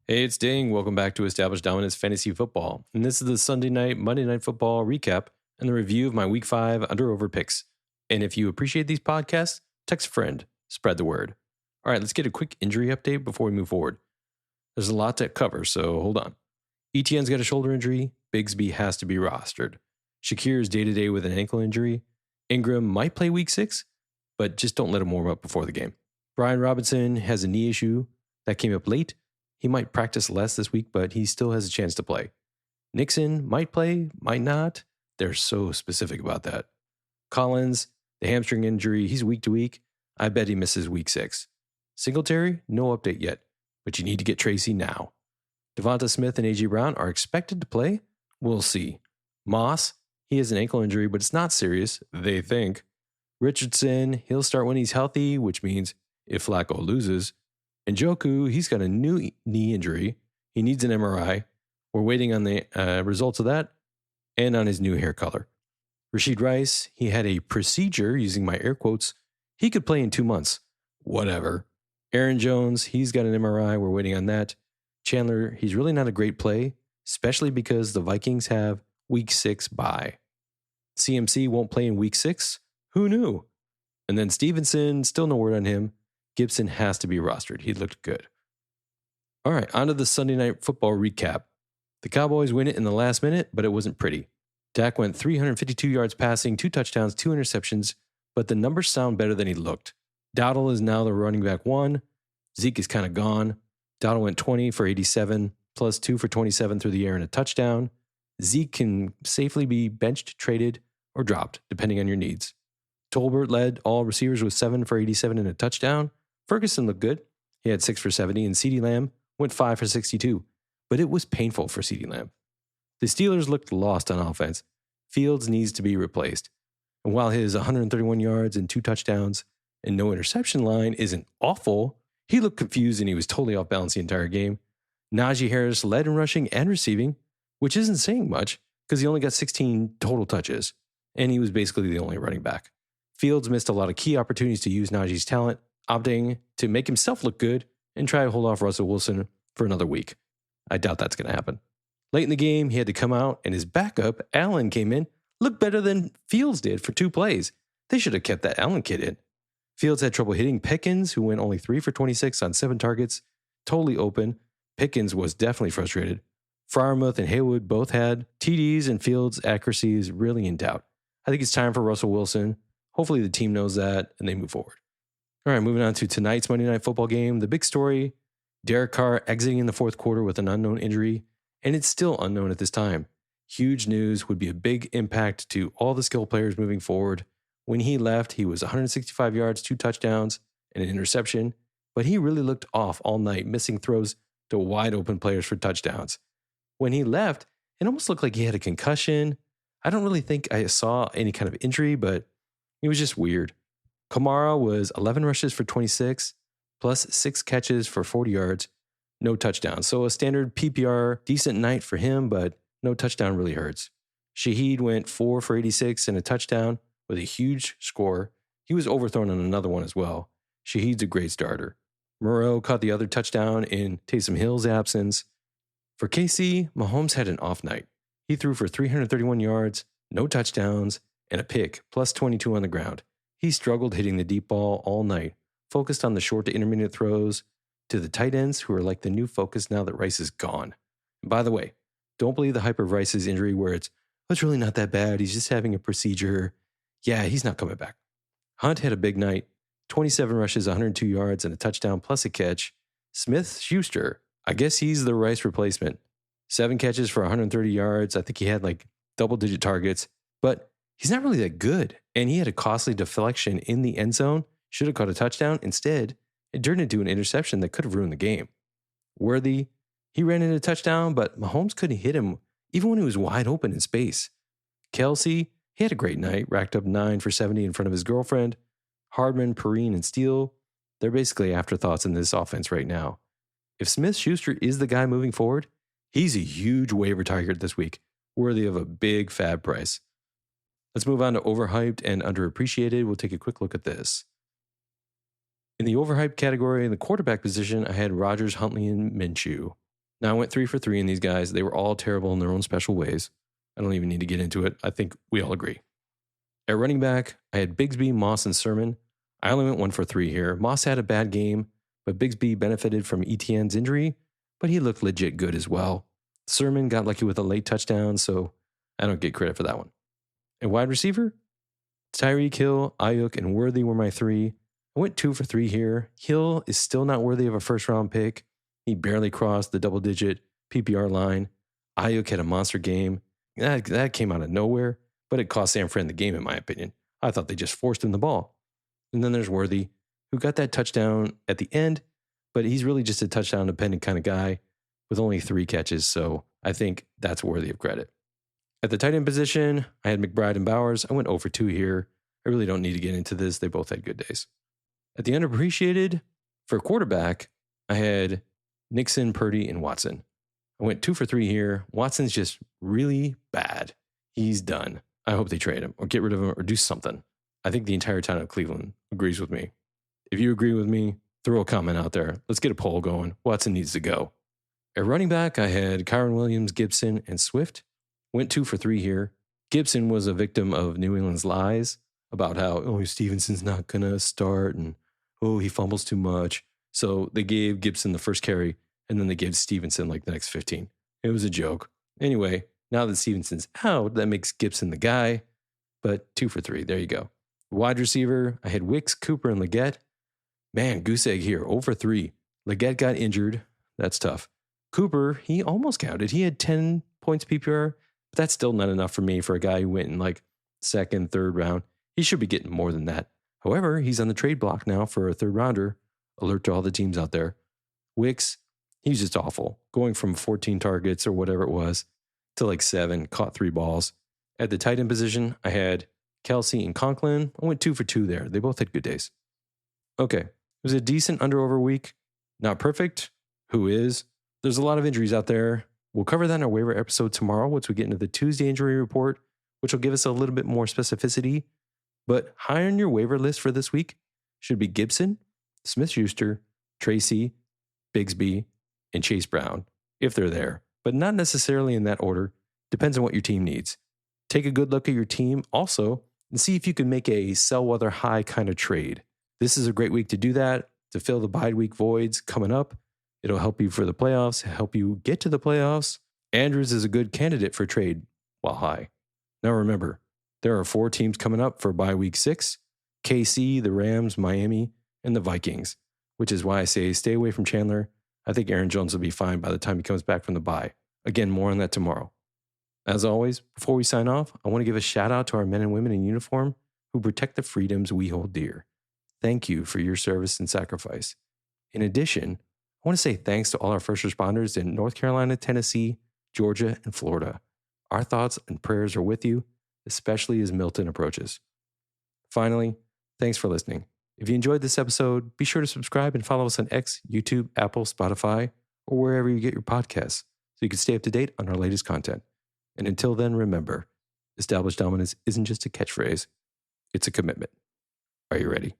Hey, it's Ding. Welcome back to Established Dominance Fantasy Football. And this is the Sunday night, Monday Night Football recap and the review of my Week 5 under-over picks. And if you appreciate these podcasts, text a friend, spread the word. All right, let's get a quick injury update before we move forward. There's a lot to cover, so hold on. ETN's got a shoulder injury. Bigsby has to be rostered. Shakir is day-to-day with an ankle injury. Ingram might play Week 6, but just don't let him warm up before the game. Brian Robinson has a knee issue that came up late. He might practice less this week, but he still has a chance to play. Nixon might play, might not. They're so specific about that. Collins, the hamstring injury, he's week to week. I bet he misses Week 6. Singletary, no update yet, but you need to get Tracy now. Devonta Smith and A.J. Brown are expected to play. We'll see. Moss, he has an ankle injury, but it's not serious, they think. Richardson, he'll start when he's healthy, which means if Flacco loses. And Njoku, he's got a new knee injury. He needs an MRI. We're waiting on the results of that and on his new hair color. Rashid Rice, he had a procedure, using my air quotes. He could play in 2 months. Whatever. Aaron Jones, he's got an MRI. We're waiting on that. Chandler, he's really not a great play, especially because the Vikings have Week 6 bye. CMC won't play in Week 6. Who knew? And then Stevenson, still no word on him. Gibson has to be rostered. He looked good. All right, on to the Sunday Night Football recap. The Cowboys win it in the last minute, but it wasn't pretty. Dak went 352 yards passing, 2 touchdowns, 2 interceptions, but the numbers sound better than he looked. Dowdle is now the running back 1. Zeke is kind of gone. Dowdle went 20 for 87, plus 2 for 27 through the air and a touchdown. Zeke can safely be benched, traded, or dropped, depending on your needs. Tolbert led all receivers with 7 for 87 and a touchdown. Ferguson looked good. He had 6 for 70, and CeeDee Lamb went 5 for 62. But it was painful for CeeDee Lamb. The Steelers looked lost on offense. Fields needs to be replaced. And while his 131 yards and 2 touchdowns and no interception line isn't awful, he looked confused and he was totally off balance the entire game. Najee Harris led in rushing and receiving, which isn't saying much because he only got 16 total touches, and he was basically the only running back. Fields missed a lot of key opportunities to use Najee's talent, opting to make himself look good and try to hold off Russell Wilson for another week. I doubt that's going to happen. Late in the game, he had to come out, and his backup, Allen, came in, looked better than Fields did for 2 plays. They should have kept that Allen kid in. Fields had trouble hitting Pickens, who went only 3 for 26 on 7 targets, totally open. Pickens was definitely frustrated. Freiermuth and Haywood both had TDs, and Fields' accuracy is really in doubt. I think it's time for Russell Wilson. Hopefully the team knows that, and they move forward. All right, moving on to tonight's Monday Night Football game. The big story, Derek Carr exiting in the 4th quarter with an unknown injury, and it's still unknown at this time. Huge news, would be a big impact to all the skill players moving forward. When he left, he was 165 yards, 2 touchdowns, and an interception, but he really looked off all night, missing throws to wide open players for touchdowns. When he left, it almost looked like he had a concussion. I don't really think I saw any kind of injury, but it was just weird. Kamara was 11 rushes for 26, plus 6 catches for 40 yards, no touchdowns. So a standard PPR, decent night for him, but no touchdown really hurts. Shaheed went 4 for 86 and a touchdown with a huge score. He was overthrown on another one as well. Shaheed's a great starter. Moreau caught the other touchdown in Taysom Hill's absence. For KC, Mahomes had an off night. He threw for 331 yards, no touchdowns, and a pick, plus 22 on the ground. He struggled hitting the deep ball all night, focused on the short to intermediate throws to the tight ends, who are like the new focus now that Rice is gone. And by the way, don't believe the hype of Rice's injury where it's really not that bad. He's just having a procedure. Yeah, he's not coming back. Hunt had a big night, 27 rushes, 102 yards, and a touchdown plus a catch. Smith-Schuster, I guess he's the Rice replacement. 7 catches for 130 yards. I think he had like double-digit targets, but he's not really that good, and he had a costly deflection in the end zone. Should have caught a touchdown. Instead, it turned into an interception that could have ruined the game. Worthy, he ran into a touchdown, but Mahomes couldn't hit him even when he was wide open in space. Kelsey, he had a great night, racked up 9 for 70 in front of his girlfriend. Hardman, Perrine, and Steele, they're basically afterthoughts in this offense right now. If Smith-Schuster is the guy moving forward, he's a huge waiver target this week, worthy of a big fab price. Let's move on to overhyped and underappreciated. We'll take a quick look at this. In the overhyped category, in the quarterback position, I had Rodgers, Huntley, and Minshew. Now, I went 3 for 3 in these guys. They were all terrible in their own special ways. I don't even need to get into it. I think we all agree. At running back, I had Bigsby, Moss, and Sermon. I only went 1 for 3 here. Moss had a bad game, but Bigsby benefited from ETN's injury, but he looked legit good as well. Sermon got lucky with a late touchdown, so I don't get credit for that one. And wide receiver, Tyreek Hill, Ayuk, and Worthy were my 3. I went 2 for 3 here. Hill is still not worthy of a first-round pick. He barely crossed the double-digit PPR line. Ayuk had a monster game. That came out of nowhere, but it cost San Fran the game, in my opinion. I thought they just forced him the ball. And then there's Worthy, who got that touchdown at the end, but he's really just a touchdown-dependent kind of guy with only 3 catches, so I think that's worthy of credit. At the tight end position, I had McBride and Bowers. I went 0 for 2 here. I really don't need to get into this. They both had good days. At the underappreciated, for quarterback, I had Nixon, Purdy, and Watson. I went 2 for 3 here. Watson's just really bad. He's done. I hope they trade him or get rid of him or do something. I think the entire town of Cleveland agrees with me. If you agree with me, throw a comment out there. Let's get a poll going. Watson needs to go. At running back, I had Kyron Williams, Gibson, and Swift. Went 2 for 3 here. Gibson was a victim of New England's lies about how, Stevenson's not going to start and, he fumbles too much. So they gave Gibson the first carry and then they gave Stevenson like the next 15. It was a joke. Anyway, now that Stevenson's out, that makes Gibson the guy. But 2 for 3, there you go. Wide receiver, I had Wicks, Cooper, and Leggett. Man, goose egg here, 0 for 3. Leggett got injured. That's tough. Cooper, he almost counted. He had 10 points PPR, but that's still not enough for me for a guy who went in like second, third round. He should be getting more than that. However, he's on the trade block now for a third rounder. Alert to all the teams out there. Wicks, he's just awful. Going from 14 targets or whatever it was to like 7, caught 3 balls. At the tight end position, I had Kelsey and Conklin. I went 2 for 2 there. They both had good days. Okay, it was a decent under-over week. Not perfect. Who is? There's a lot of injuries out there. We'll cover that in our waiver episode tomorrow once we get into the Tuesday injury report, which will give us a little bit more specificity. But high on your waiver list for this week should be Gibson, Smith-Schuster, Tracy, Bigsby, and Chase Brown, if they're there, but not necessarily in that order. Depends on what your team needs. Take a good look at your team also and see if you can make a sell while they're high kind of trade. This is a great week to do that, to fill the bye week voids coming up. It'll help you for the playoffs, help you get to the playoffs. Andrews is a good candidate for trade while high. Now remember, there are 4 teams coming up for bye week 6, KC, the Rams, Miami, and the Vikings, which is why I say stay away from Chandler. I think Aaron Jones will be fine by the time he comes back from the bye. Again, more on that tomorrow. As always, before we sign off, I want to give a shout out to our men and women in uniform who protect the freedoms we hold dear. Thank you for your service and sacrifice. In addition, I want to say thanks to all our first responders in North Carolina, Tennessee, Georgia, and Florida. Our thoughts and prayers are with you, especially as Milton approaches. Finally, thanks for listening. If you enjoyed this episode, be sure to subscribe and follow us on X, YouTube, Apple, Spotify, or wherever you get your podcasts so you can stay up to date on our latest content. And until then, remember, established dominance isn't just a catchphrase, it's a commitment. Are you ready?